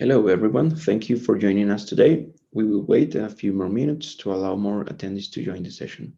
Hello, everyone. Thank you for joining us today. We will wait a few more minutes to allow more attendees to join the session.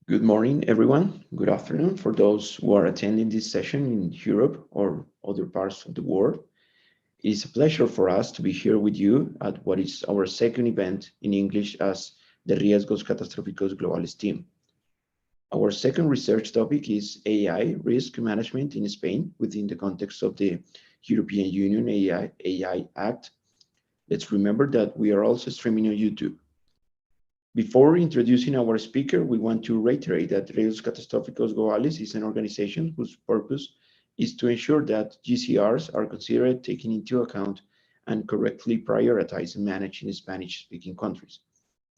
Good morning, everyone. Good afternoon for those who are attending this session in Europe or other parts of the world. It is a pleasure for us to be here with you at what is our second event in English as the Riesgos Catastróficos Globales team. Our second research topic is AI risk management in Spain within the context of the European Union AI Act. Let's remember that we are also streaming on YouTube. Before introducing our speaker, we want to reiterate that Riesgos Catastróficos Globales is an organization whose purpose is to ensure that GCRs are considered, taken into account, and correctly prioritized and managed in Spanish-speaking countries.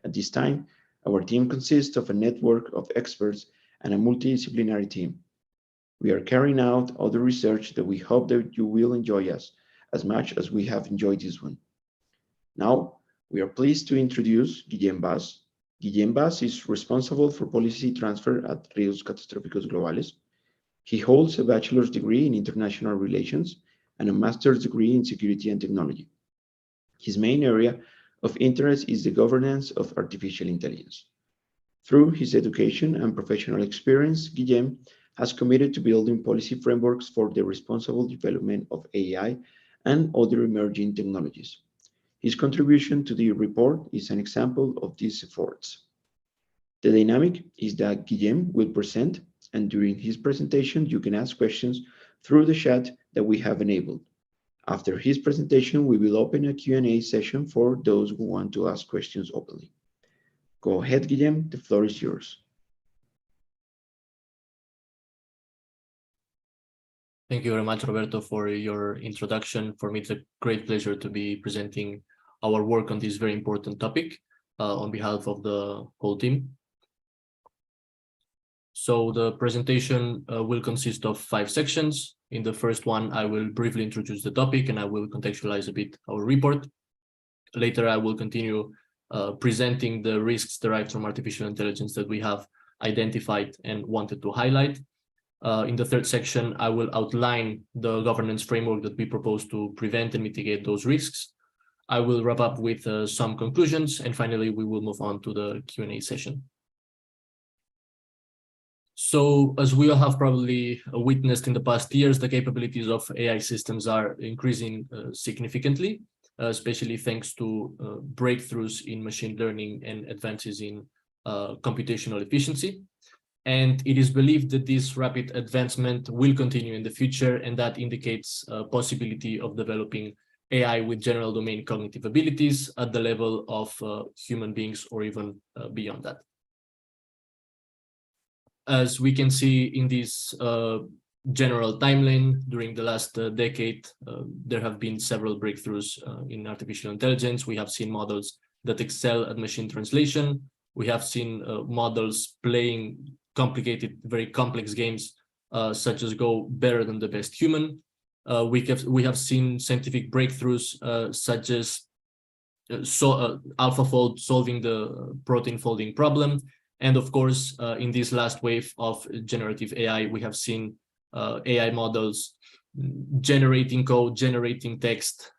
At this time, our team consists of a network of experts and a multidisciplinary team. We are carrying out other research that we hope that you will enjoy us as much as we have enjoyed this one. Now, we are pleased to introduce Guillem Bas. Guillem Bas is responsible for policy transfer at Riesgos Catastróficos Globales. He holds a bachelor's degree in international relations and a master's degree in security and technology. His main area of interest is the governance of artificial intelligence. Through his education and professional experience, Guillem has committed to building policy frameworks for the responsible development of AI and other emerging technologies. His contribution to the report is an example of these efforts. The dynamic is that Guillem will present, and during his presentation, you can ask questions through the chat that we have enabled. After his presentation, we will open a Q&A session for those who want to ask questions openly. Go ahead, Guillem, the floor is yours. Thank you very much, Roberto, for your introduction. For me, it's a great pleasure to be presenting our work on this very important topic on behalf of the whole team. So the presentation will consist of 5 sections. In the first one, I will briefly introduce the topic and I will contextualize a bit our report. Later, I will continue presenting the risks derived from artificial intelligence that we have identified and wanted to highlight. In the third section, I will outline the governance framework that we propose to prevent and mitigate those risks. I will wrap up with some conclusions, and finally, we will move on to the Q&A session. So, as we all have probably witnessed in the past years, the capabilities of AI systems are increasing significantly, especially thanks to breakthroughs in machine learning and advances in computational efficiency. And it is believed that this rapid advancement will continue in the future, and that indicates a possibility of developing AI with general domain cognitive abilities at the level of human beings or even beyond that. as we can see in this general timeline, during the last decade, there have been several breakthroughs in artificial intelligence. We have seen models that excel at machine translation. We have seen models playing complicated, very complex games, such as Go, better than the best human. We have seen scientific breakthroughs such as AlphaFold solving the protein folding problem. And of course, in this last wave of generative AI, we have seen AI models generating code, generating text,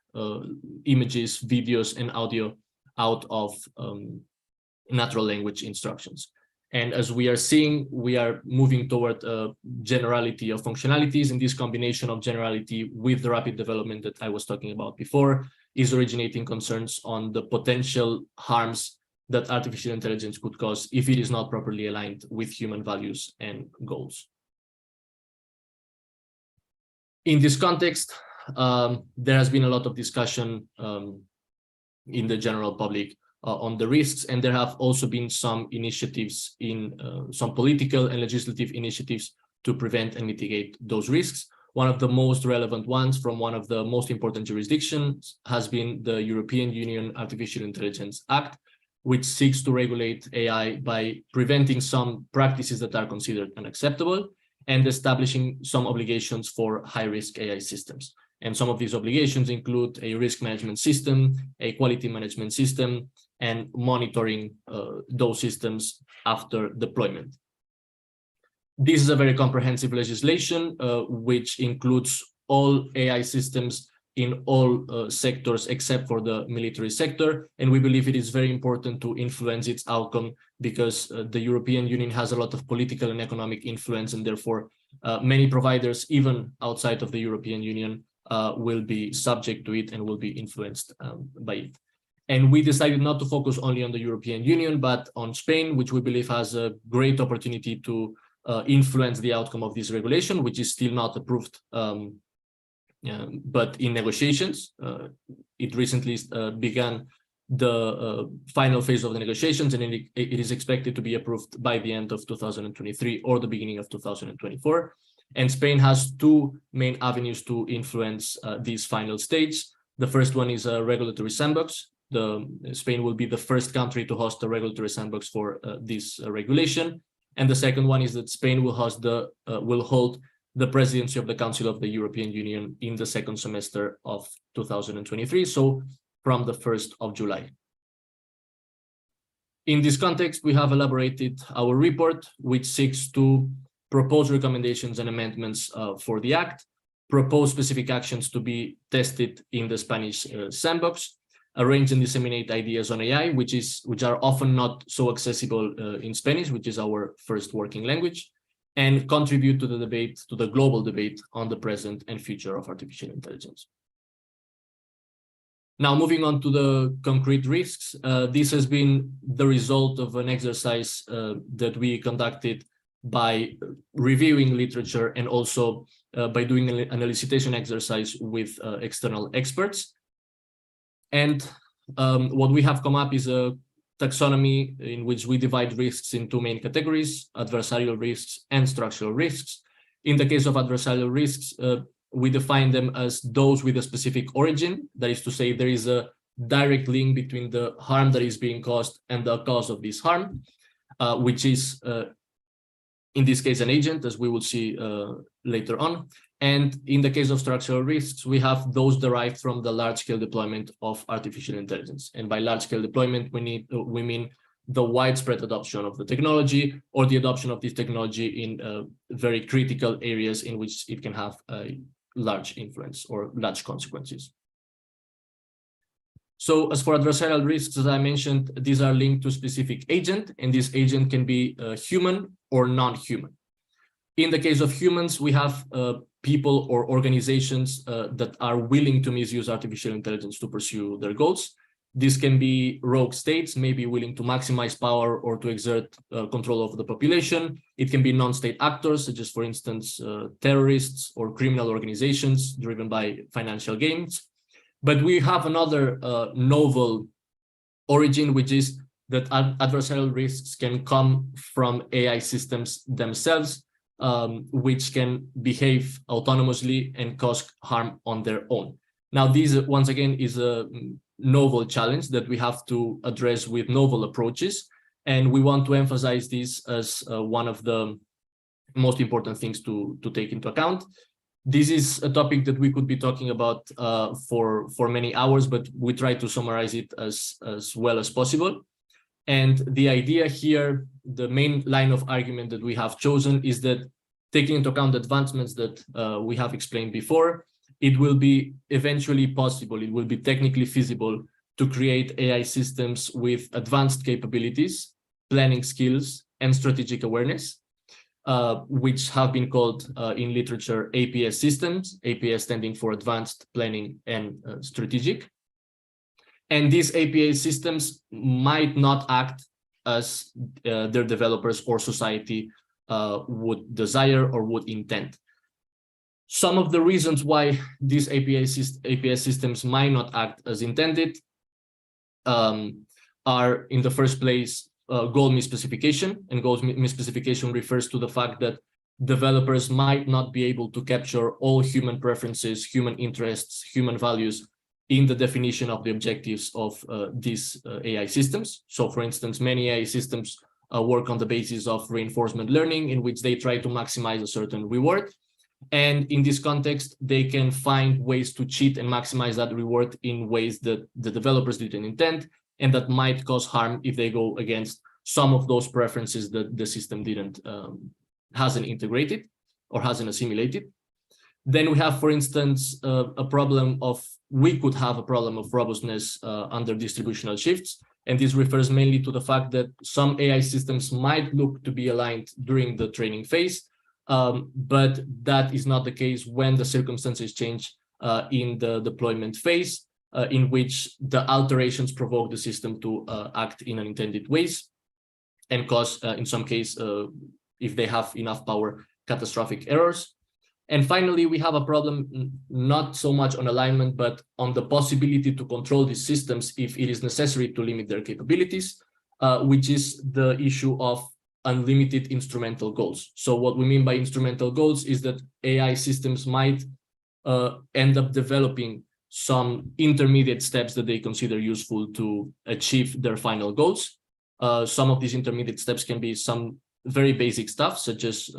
images, videos, and audio out of natural language instructions. And as we are seeing, we are moving toward a generality of functionalities, and this combination of generality with the rapid development that I was talking about before is originating concerns on the potential harms that artificial intelligence could cause if it is not properly aligned with human values and goals. In this context, there has been a lot of discussion in the general public on the risks, and there have also been some initiatives in some political and legislative initiatives to prevent and mitigate those risks. One of the most relevant ones from one of the most important jurisdictions has been the European Union Artificial Intelligence Act, which seeks to regulate AI by preventing some practices that are considered unacceptable and establishing some obligations for high-risk AI systems. And some of these obligations include a risk management system, a quality management system, and monitoring those systems after deployment. This is a very comprehensive legislation, which includes all AI systems in all sectors except for the military sector. And we believe it is very important to influence its outcome because the European Union has a lot of political and economic influence, and therefore many providers, even outside of the European Union, will be subject to it and will be influenced by it. And we decided not to focus only on the European Union, but on Spain, which we believe has a great opportunity to influence the outcome of this regulation, which is still not approved, but in negotiations. It recently began the final phase of the negotiations, and it is expected to be approved by the end of 2023 or the beginning of 2024. And Spain has two main avenues to influence this final stage. The first one is a regulatory sandbox. Spain will be the first country to host a regulatory sandbox for this regulation. And the second one is that Spain will hold the presidency of the Council of the European Union in the second semester of 2023, so from the 1st of July. In this context, we have elaborated our report, which seeks to propose recommendations and amendments for the Act, propose specific actions to be tested in the Spanish sandbox, arrange and disseminate ideas on AI, which are often not so accessible in Spanish, which is our first working language, and contribute to the debate, to the global debate on the present and future of artificial intelligence. Now, moving on to the concrete risks, this has been the result of an exercise that we conducted by reviewing literature and also by doing an elicitation exercise with external experts. And what we have come up is a taxonomy in which we divide risks in two main categories: adversarial risks and structural risks. In the case of adversarial risks, we define them as those with a specific origin. That is to say, there is a direct link between the harm that is being caused and the cause of this harm, which is, in this case, an agent, as we will see later on. And in the case of structural risks, we have those derived from the large-scale deployment of artificial intelligence. And by large-scale deployment, we mean the widespread adoption of the technology or the adoption of this technology in very critical areas in which it can have a large influence or large consequences. So as for adversarial risks, as I mentioned, these are linked to a specific agent, and this agent can be human or non-human. In the case of humans, we have people or organizations that are willing to misuse artificial intelligence to pursue their goals. This can be rogue states, maybe willing to maximize power or to exert control over the population. It can be non-state actors, such as, for instance, terrorists or criminal organizations driven by financial gains. But we have another novel origin, which is that adversarial risks can come from AI systems themselves, which can behave autonomously and cause harm on their own. Now, this, once again, is a novel challenge that we have to address with novel approaches. And we want to emphasize this as one of the most important things to take into account. This is a topic that we could be talking about for many hours, but we try to summarize it as well as possible. And the idea here, the main line of argument that we have chosen is that, taking into account the advancements that we have explained before, it will be eventually possible, it will be technically feasible to create AI systems with advanced capabilities, planning skills, and strategic awareness, which have been called in literature APS systems, APS standing for Advanced, Planning, and Strategic. And these APS systems might not act as their developers or society would desire or would intend. Some of the reasons why these APS systems might not act as intended are, in the first place, goal misspecification. And goal misspecification refers to the fact that developers might not be able to capture all human preferences, human interests, human values in the definition of the objectives of these AI systems. So, for instance, many AI systems work on the basis of reinforcement learning, in which they try to maximize a certain reward. And in this context, they can find ways to cheat and maximize that reward in ways that the developers didn't intend, and that might cause harm if they go against some of those preferences that the system hasn't integrated or hasn't assimilated. Then we have, for instance, we could have a problem of robustness under distributional shifts. And this refers mainly to the fact that some AI systems might look to be aligned during the training phase, but that is not the case when the circumstances change in the deployment phase, in which the alterations provoke the system to act in unintended ways and cause, in some case, if they have enough power, catastrophic errors. And finally, we have a problem not so much on alignment, but on the possibility to control these systems if it is necessary to limit their capabilities, which is the issue of unlimited instrumental goals. So what we mean by instrumental goals is that AI systems might end up developing some intermediate steps that they consider useful to achieve their final goals. Some of these intermediate steps can be some very basic stuff, such as,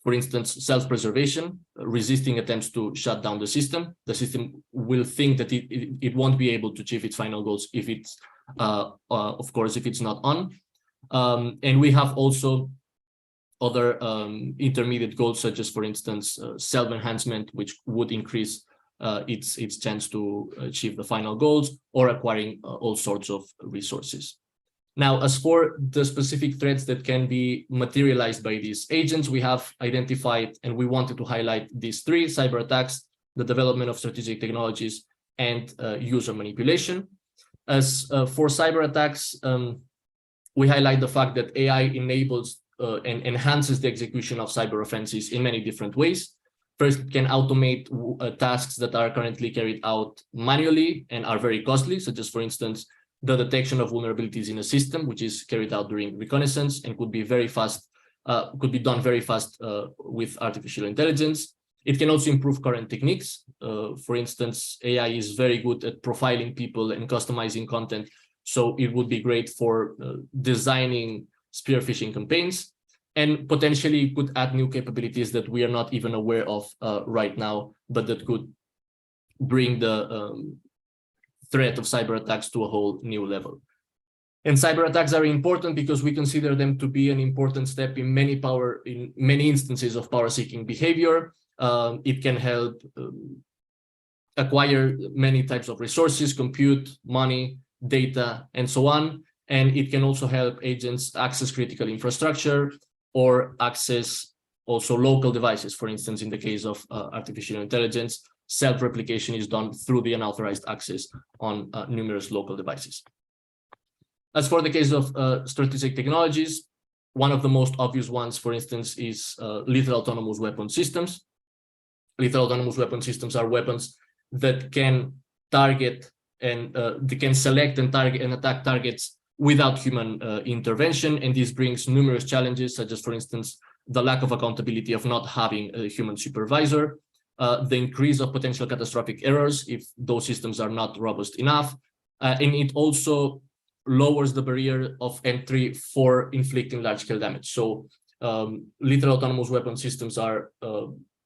for instance, self-preservation, resisting attempts to shut down the system. The system will think that it won't be able to achieve its final goals if it's, of course, if it's not on. And we have also other intermediate goals, such as, for instance, self-enhancement, which would increase its chance to achieve the final goals, or acquiring all sorts of resources. Now, as for the specific threats that can be materialized by these agents, we have identified, and we wanted to highlight these three: cyber attacks, the development of strategic technologies, and user manipulation. As for cyber attacks, we highlight the fact that AI enables and enhances the execution of cyber offenses in many different ways. First, it can automate tasks that are currently carried out manually and are very costly, such as, for instance, the detection of vulnerabilities in a system, which is carried out during reconnaissance and could be very fast, could be done very fast with artificial intelligence. It can also improve current techniques. For instance, AI is very good at profiling people and customizing content, so it would be great for designing spear phishing campaigns, and potentially could add new capabilities that we are not even aware of right now, but that could bring the threat of cyber attacks to a whole new level. And cyber attacks are important because we consider them to be an important step in many instances of power-seeking behavior. It can help acquire many types of resources, compute, money, data, and so on. And it can also help agents access critical infrastructure or access also local devices. For instance, in the case of artificial intelligence, self-replication is done through the unauthorized access on numerous local devices. As for the case of strategic technologies, one of the most obvious ones, for instance, is lethal autonomous weapon systems. Lethal autonomous weapon systems are weapons that can target and they can select and target and attack targets without human intervention. And this brings numerous challenges, such as, for instance, the lack of accountability of not having a human supervisor, the increase of potential catastrophic errors if those systems are not robust enough. And it also lowers the barrier of entry for inflicting large-scale damage. So lethal autonomous weapon systems are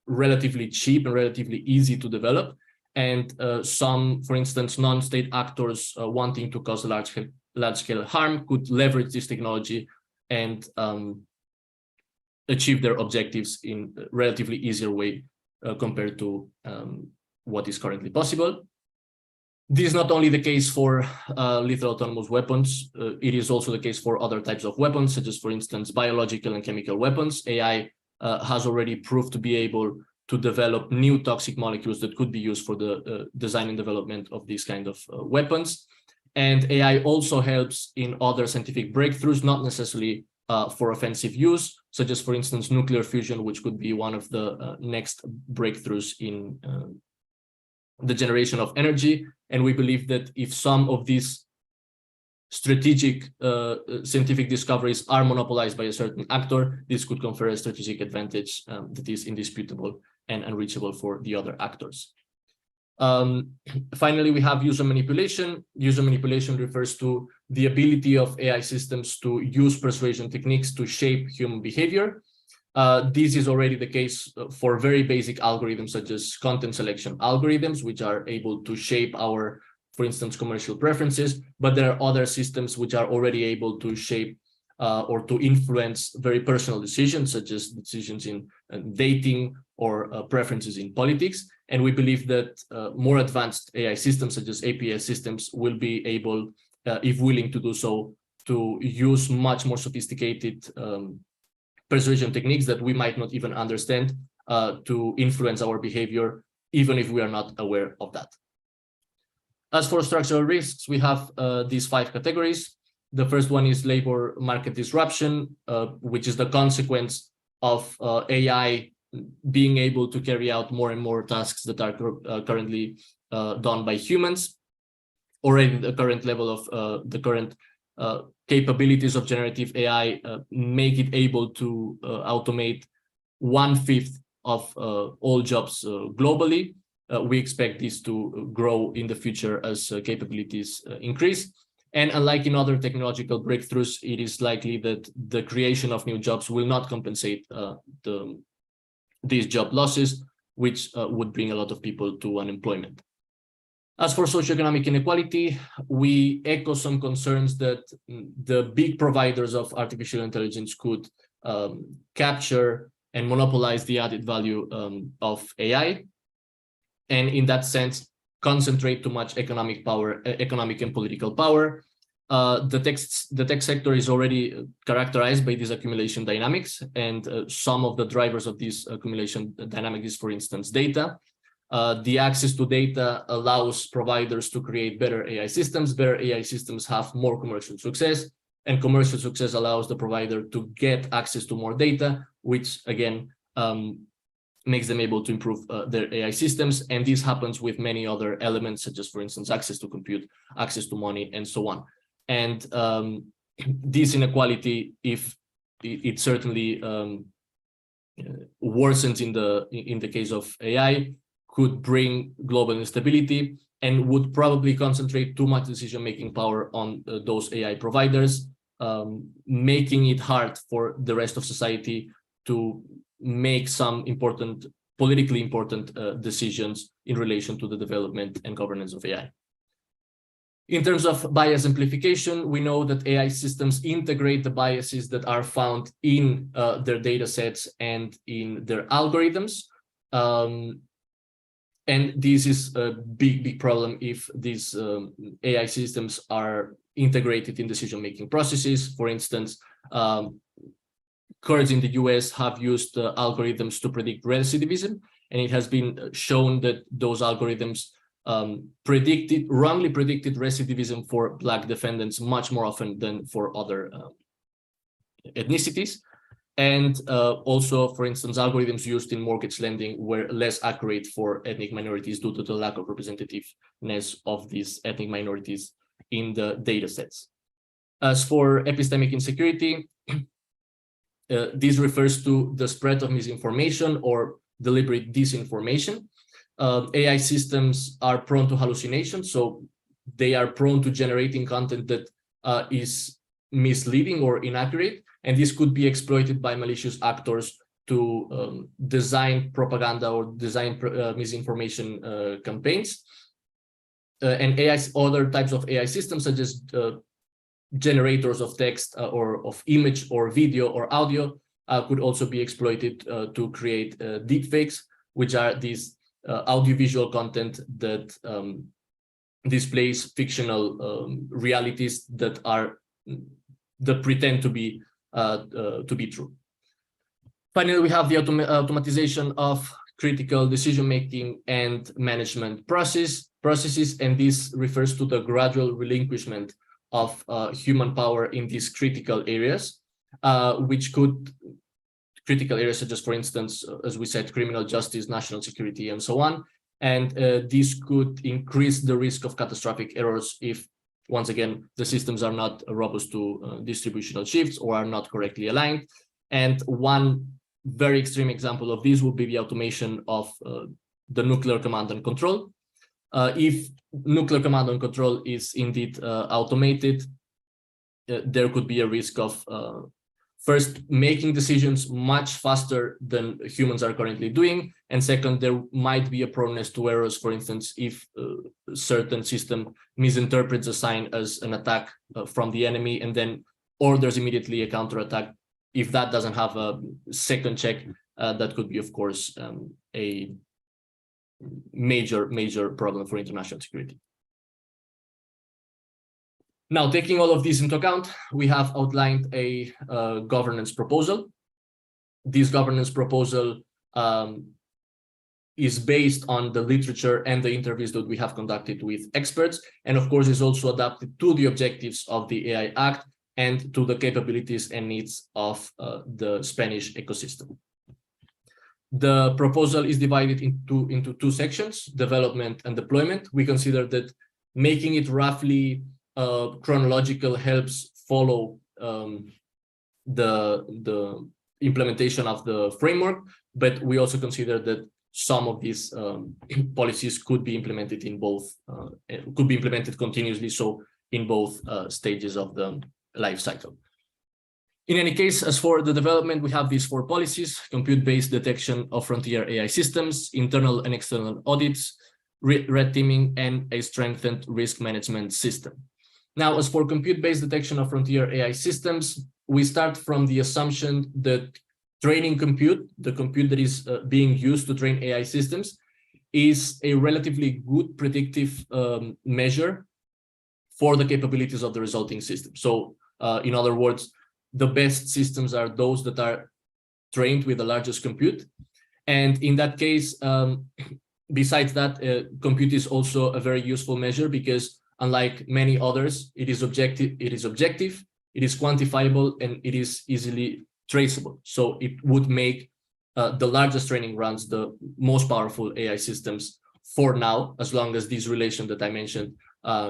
relatively cheap and relatively easy to develop. And some, for instance, non-state actors wanting to cause large-scale harm could leverage this technology and achieve their objectives in a relatively easier way compared to what is currently possible. This is not only the case for lethal autonomous weapons, it is also the case for other types of weapons, such as, for instance, biological and chemical weapons. AI has already proved to be able to develop new toxic molecules that could be used for the design and development of these kind of weapons. And AI also helps in other scientific breakthroughs, not necessarily for offensive use, such as, for instance, nuclear fusion, which could be one of the next breakthroughs in the generation of energy. And we believe that if some of these strategic scientific discoveries are monopolized by a certain actor, this could confer a strategic advantage that is indisputable and unreachable for the other actors. Finally, we have user manipulation. User manipulation refers to the ability of AI systems to use persuasion techniques to shape human behavior. This is already the case for very basic algorithms, such as content selection algorithms, which are able to shape our, for instance, commercial preferences. But there are other systems which are already able to shape or to influence very personal decisions, such as decisions in dating or preferences in politics. And we believe that more advanced AI systems, such as APS systems, will be able, if willing to do so, to use much more sophisticated persuasion techniques that we might not even understand to influence our behavior, even if we are not aware of that. As for structural risks, we have these 5 categories. The first one is labor market disruption, which is the consequence of AI being able to carry out more and more tasks that are currently done by humans. Already the current level of the current capabilities of generative AI make it able to automate 1/5 of all jobs globally. We expect this to grow in the future as capabilities increase. And unlike in other technological breakthroughs, it is likely that the creation of new jobs will not compensate these job losses, which would bring a lot of people to unemployment. As for socioeconomic inequality, we echo some concerns that the big providers of artificial intelligence could capture and monopolize the added value of AI, and in that sense, concentrate too much economic power, economic and political power. The tech sector is already characterized by these accumulation dynamics, and some of the drivers of this accumulation dynamic is, for instance, data. The access to data allows providers to create better AI systems. Better AI systems have more commercial success, and commercial success allows the provider to get access to more data, which again makes them able to improve their AI systems. And this happens with many other elements, such as, for instance, access to compute, access to money, and so on. And this inequality, if it certainly worsens in the case of AI, could bring global instability and would probably concentrate too much decision-making power on those AI providers, making it hard for the rest of society to make some important, politically important decisions in relation to the development and governance of AI. In terms of bias amplification, we know that AI systems integrate the biases that are found in their data sets and in their algorithms. And this is a big problem if these AI systems are integrated in decision-making processes. For instance, courts in the US have used algorithms to predict recidivism, and it has been shown that those algorithms wrongly predicted recidivism for Black defendants much more often than for other ethnicities. And also, for instance, algorithms used in mortgage lending were less accurate for ethnic minorities due to the lack of representativeness of these ethnic minorities in the data sets. As for epistemic insecurity, this refers to the spread of misinformation or deliberate disinformation. AI systems are prone to hallucination, so they are prone to generating content that is misleading or inaccurate, and this could be exploited by malicious actors to design propaganda or design misinformation campaigns. And other types of AI systems, such as generators of text or of image or video or audio, could also be exploited to create deepfakes, which are these audiovisual content that displays fictional realities that pretend to be true. Finally, we have the automatization of critical decision-making and management processes, and this refers to the gradual relinquishment of human power in these critical areas, critical areas such as, for instance, as we said, criminal justice, national security, and so on. And this could increase the risk of catastrophic errors if, once again, the systems are not robust to distributional shifts or are not correctly aligned. And one very extreme example of this would be the automation of the nuclear command and control. If nuclear command and control is indeed automated, there could be a risk of first, making decisions much faster than humans are currently doing, and second, there might be a proneness to errors. For instance, if a certain system misinterprets a sign as an attack from the enemy and then orders immediately a counterattack, if that doesn't have a second check, that could be, of course, a major problem for international security. Now, taking all of this into account, we have outlined a governance proposal. This governance proposal is based on the literature and the interviews that we have conducted with experts, and of course is also adapted to the objectives of the AI Act and to the capabilities and needs of the Spanish ecosystem. The proposal is divided into two sections, development and deployment. We consider that making it roughly chronological helps follow the implementation of the framework, but we also consider that some of these policies could be implemented in both, could be implemented continuously, so in both stages of the life cycle. In any case, as for the development, we have these 4 policies: compute-based detection of frontier AI systems, internal and external audits, red teaming, and a strengthened risk management system. Now, as for compute-based detection of frontier AI systems, we start from the assumption that training compute, the compute that is being used to train AI systems, is a relatively good predictive measure for the capabilities of the resulting system. So, in other words, the best systems are those that are trained with the largest compute. And in that case, besides that, compute is also a very useful measure because, unlike many others, it is objective, it is quantifiable, and it is easily traceable. So it would make the largest training runs the most powerful AI systems for now, as long as this relation that I mentioned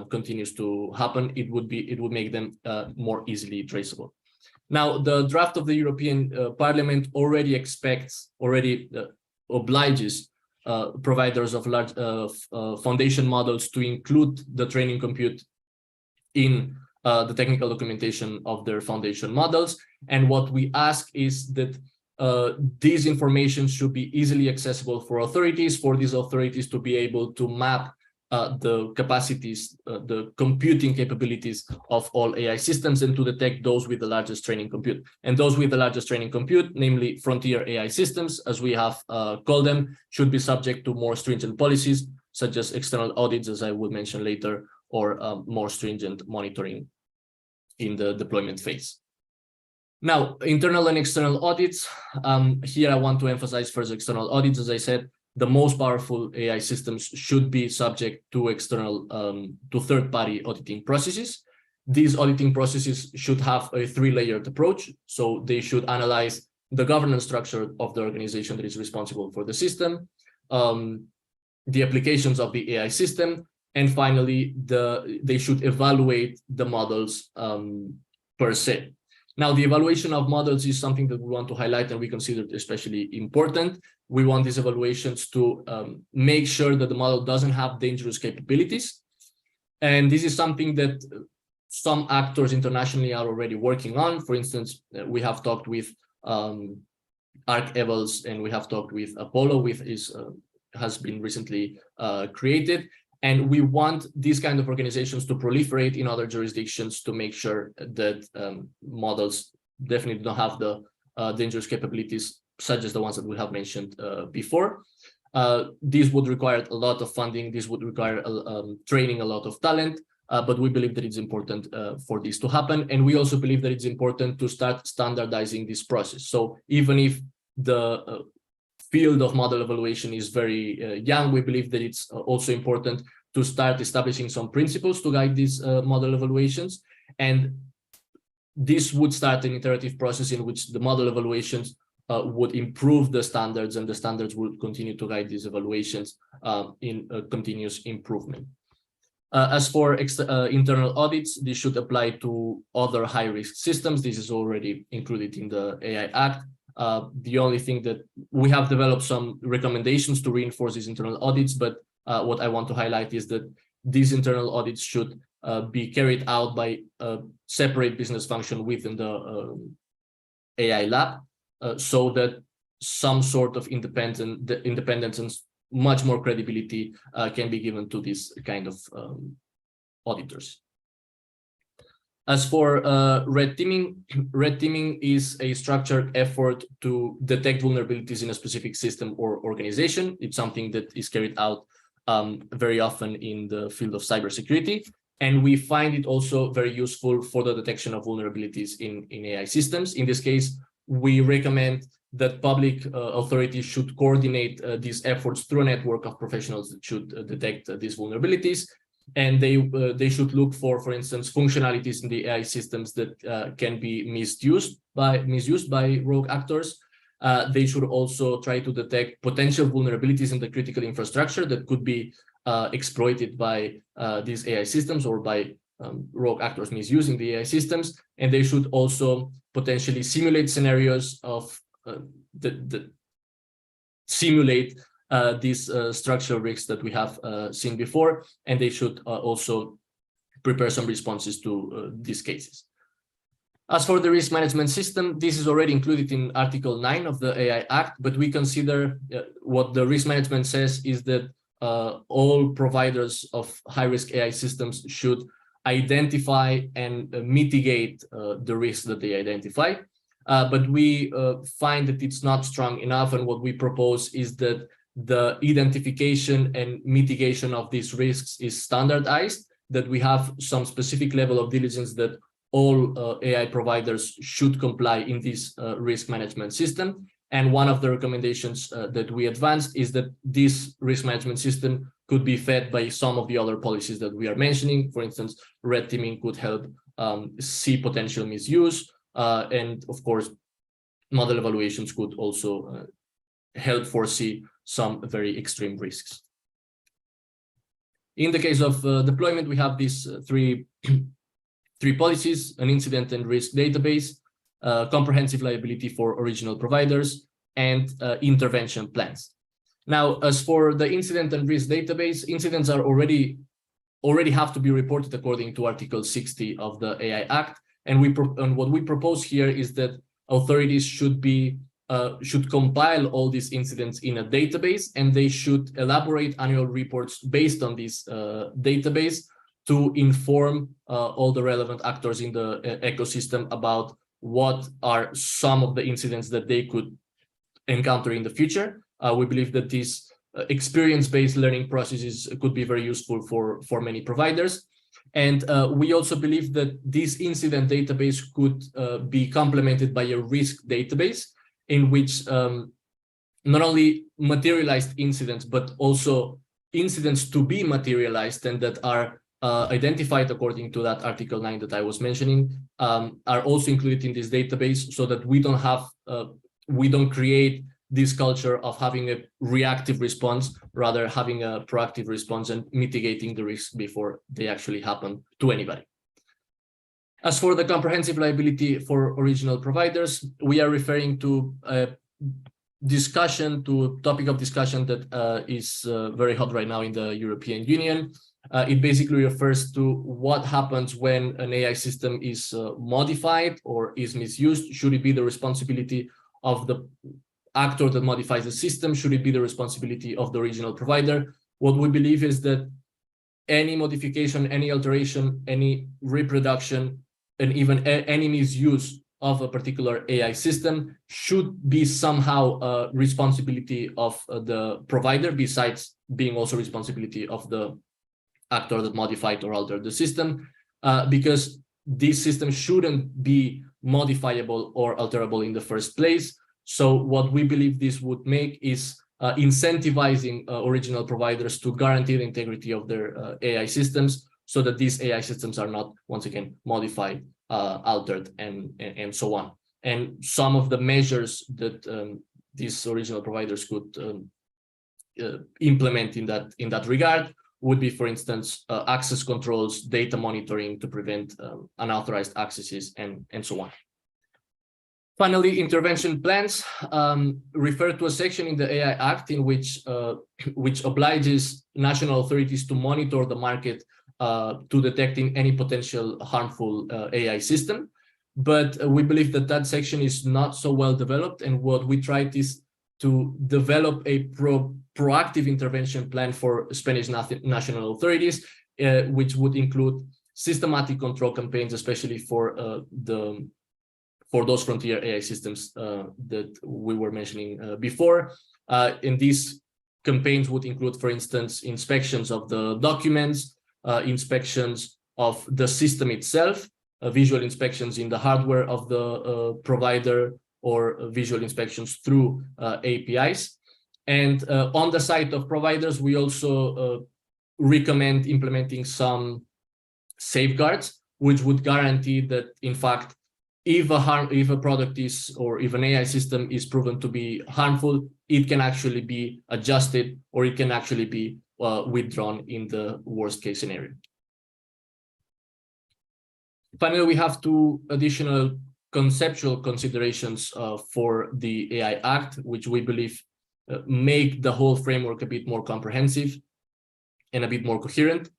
continues to happen. It would make them more easily traceable. Now, the draft of the European Parliament already obliges providers of large foundation models to include the training compute in the technical documentation of their foundation models. And what we ask is that this information should be easily accessible for authorities, for these authorities to be able to map the capacities, the computing capabilities of all AI systems, and to detect those with the largest training compute. And those with the largest training compute, namely frontier AI systems, as we have called them, should be subject to more stringent policies, such as external audits, as I will mention later, or more stringent monitoring in the deployment phase. Now, internal and external audits. Here I want to emphasize first external audits. As I said, the most powerful AI systems should be subject to external, to third-party auditing processes. These auditing processes should have a 3-layered approach. So they should analyze the governance structure of the organization that is responsible for the system, the applications of the AI system, And finally, they should evaluate the models per se. Now, the evaluation of models is something that we want to highlight and we consider especially important. We want these evaluations to make sure that the model doesn't have dangerous capabilities. And this is something that some actors internationally are already working on. For instance, we have talked with ArcEvals, and we have talked with Apollo, which has been recently created. And we want these kind of organizations to proliferate in other jurisdictions to make sure that models definitely don't have the dangerous capabilities, such as the ones that we have mentioned before. This would require a lot of funding. This would require training a lot of talent, but we believe that it's important for this to happen. And we also believe that it's important to start standardizing this process. So even if the field of model evaluation is very young, we believe that it's also important to start establishing some principles to guide these model evaluations. And this would start an iterative process in which the model evaluations would improve the standards, and the standards would continue to guide these evaluations in continuous improvement. As for internal audits, this should apply to other high-risk systems. This is already included in the AI Act. The only thing that we have developed some recommendations to reinforce these internal audits, but what I want to highlight is that these internal audits should be carried out by a separate business function within the AI lab, so that some sort of independence and much more credibility can be given to this kind of auditors. As for red teaming is a structured effort to detect vulnerabilities in a specific system or organization. It's something that is carried out very often in the field of cybersecurity. And we find it also very useful for the detection of vulnerabilities in AI systems. In this case, we recommend that public authorities should coordinate these efforts through a network of professionals that should detect these vulnerabilities. And they should look for instance, functionalities in the AI systems that can be misused by rogue actors. They should also try to detect potential vulnerabilities in the critical infrastructure that could be exploited by these AI systems or by rogue actors misusing the AI systems. And they should also potentially simulate scenarios of simulate these structural risks that we have seen before, and they should also prepare some responses to these cases. As for the risk management system, this is already included in Article 9 of the AI Act, but we consider what the risk management says is that all providers of high-risk AI systems should identify and mitigate the risks that they identify. But we find that it's not strong enough, and what we propose is that the identification and mitigation of these risks is standardized, that we have some specific level of diligence that all AI providers should comply in this risk management system. And one of the recommendations that we advanced is that this risk management system could be fed by some of the other policies that we are mentioning. For instance, red teaming could help see potential misuse. And of course, model evaluations could also help foresee some very extreme risks. In the case of deployment, we have these three policies: an incident and risk database, comprehensive liability for original providers, and intervention plans. Now, as for the incident and risk database, incidents are already have to be reported according to Article 60 of the AI Act. And what we propose here is that authorities should compile all these incidents in a database, and they should elaborate annual reports based on this database to inform all the relevant actors in the ecosystem about what are some of the incidents that they could encounter in the future. We believe that these experience-based learning processes could be very useful for many providers. And we also believe that this incident database could be complemented by a risk database in which not only materialized incidents, but also incidents to be materialized and that are identified according to that Article 9 that I was mentioning are also included in this database, so that we don't create this culture of having a reactive response, rather having a proactive response and mitigating the risks before they actually happen to anybody. As for the comprehensive liability for original providers, we are referring to a topic of discussion that is very hot right now in the European Union. It basically refers to what happens when an AI system is modified or is misused. Should it be the responsibility of the actor that modifies the system? Should it be the responsibility of the original provider? What we believe is that any modification, any alteration, any reproduction, and even any misuse of a particular AI system should be somehow a responsibility of the provider, besides being also responsibility of the actor that modified or altered the system, because this system shouldn't be modifiable or alterable in the first place. So what we believe this would make is incentivizing original providers to guarantee the integrity of their AI systems, so that these AI systems are not, once again, modified, altered, and so on. And some of the measures that these original providers could implement in that regard would be, for instance, access controls, data monitoring to prevent unauthorized accesses, and so on. Finally, intervention plans refer to a section in the AI Act in which obliges national authorities to monitor the market to detecting any potential harmful AI system. But we believe that that section is not so well developed, and what we tried is to develop a proactive intervention plan for Spanish national authorities, which would include systematic control campaigns, especially for those frontier AI systems that we were mentioning before. And these campaigns would include, for instance, inspections of the documents, inspections of the system itself, visual inspections in the hardware of the provider, or visual inspections through APIs. And on the side of providers, we also recommend implementing some safeguards, which would guarantee that, in fact, if a product is, or if an AI system is proven to be harmful, it can actually be adjusted, or it can actually be withdrawn in the worst case scenario. Finally, we have two additional conceptual considerations for the AI Act, which we believe make the whole framework a bit more comprehensive and a bit more coherent.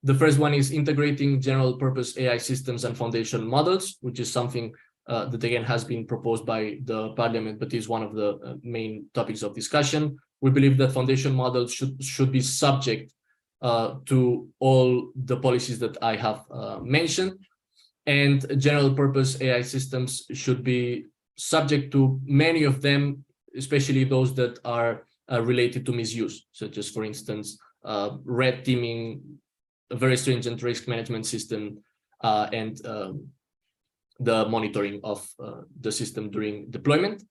The first one is integrating general purpose AI systems and foundation models, which is something that again has been proposed by the Parliament, but is one of the main topics of discussion. We believe that foundation models should be subject to all the policies that I have mentioned, and general purpose AI systems should be subject to many of them, especially those that are related to misuse, such as, for instance, red teaming, a very stringent risk management system, and the monitoring of the system during deployment.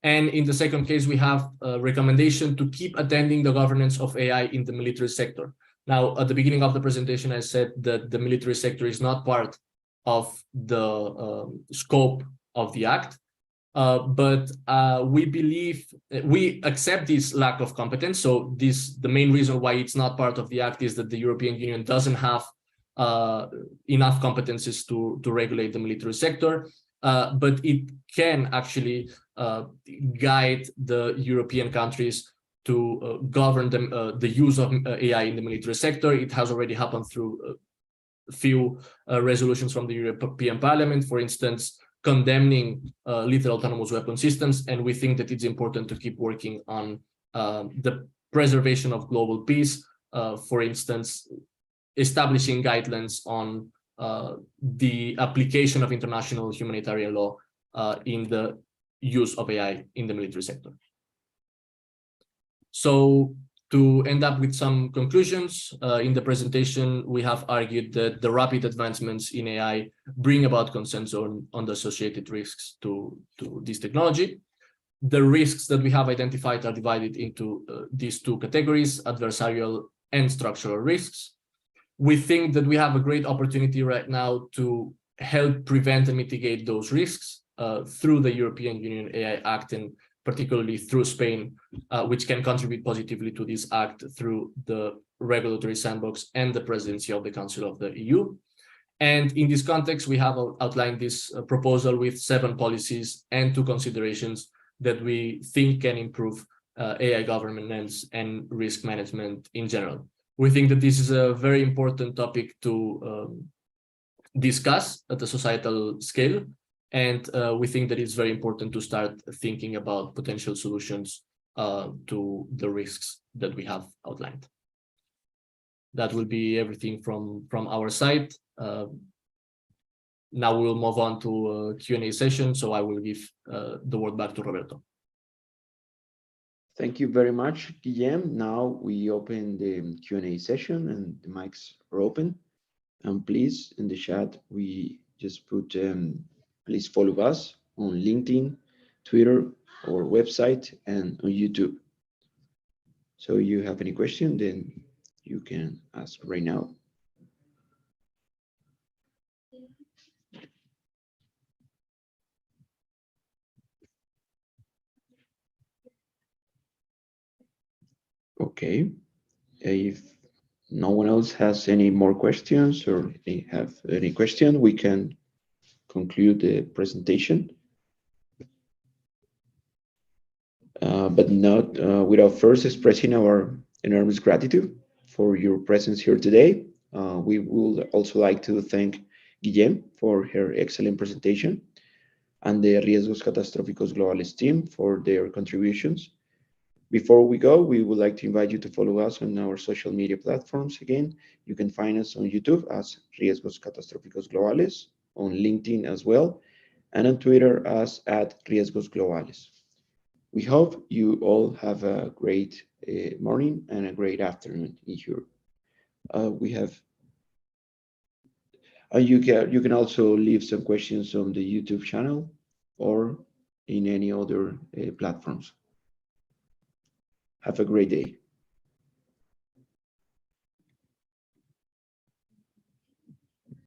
And in the second case, we have a recommendation to keep attending the governance of AI in the military sector. Now, at the beginning of the presentation, I said that the military sector is not part of the scope of the Act, but we believe, we accept this lack of competence. So the main reason why it's not part of the Act is that the European Union doesn't have enough competences to regulate the military sector, but it can actually guide the European countries to govern the use of AI in the military sector. It has already happened through a few resolutions from the European Parliament, for instance, condemning lethal autonomous weapon systems, and we think that it's important to keep working on the preservation of global peace, for instance, establishing guidelines on the application of international humanitarian law in the use of AI in the military sector. So to end up with some conclusions, in the presentation, we have argued that the rapid advancements in AI bring about consensus on the associated risks to this technology. The risks that we have identified are divided into these two categories, adversarial and structural risks. We think that we have a great opportunity right now to help prevent and mitigate those risks through the European Union AI Act and particularly through Spain, which can contribute positively to this act through the regulatory sandbox and the presidency of the Council of the EU. And in this context, we have outlined this proposal with 7 policies and 2 considerations that we think can improve AI governance and risk management in general. We think that this is a very important topic to discuss at the societal scale, and we think that it's very important to start thinking about potential solutions to the risks that we have outlined. That will be everything from our side. Now we will move on to a Q&A session, so I will give the word back to Roberto. Thank you very much, Guillem. Now we open the Q&A session and the mics are open. And please, in the chat, we just put, please follow us on LinkedIn, Twitter, our website, and on YouTube. So you have any question, then you can ask right now. Okay, if no one else has any more questions or they have any question, we can conclude the presentation. But not without first expressing our enormous gratitude for your presence here today. We would also like to thank Guillem for her excellent presentation and the Riesgos Catastróficos Globales team for their contributions. Before we go, we would like to invite you to follow us on our social media platforms. Again, you can find us on YouTube as Riesgos Catastróficos Globales, on LinkedIn as well, and on Twitter as @Riesgos Globales. We hope you all have a great morning and a great afternoon in Europe. You can also leave some questions on the YouTube channel or in any other platforms. Have a great day.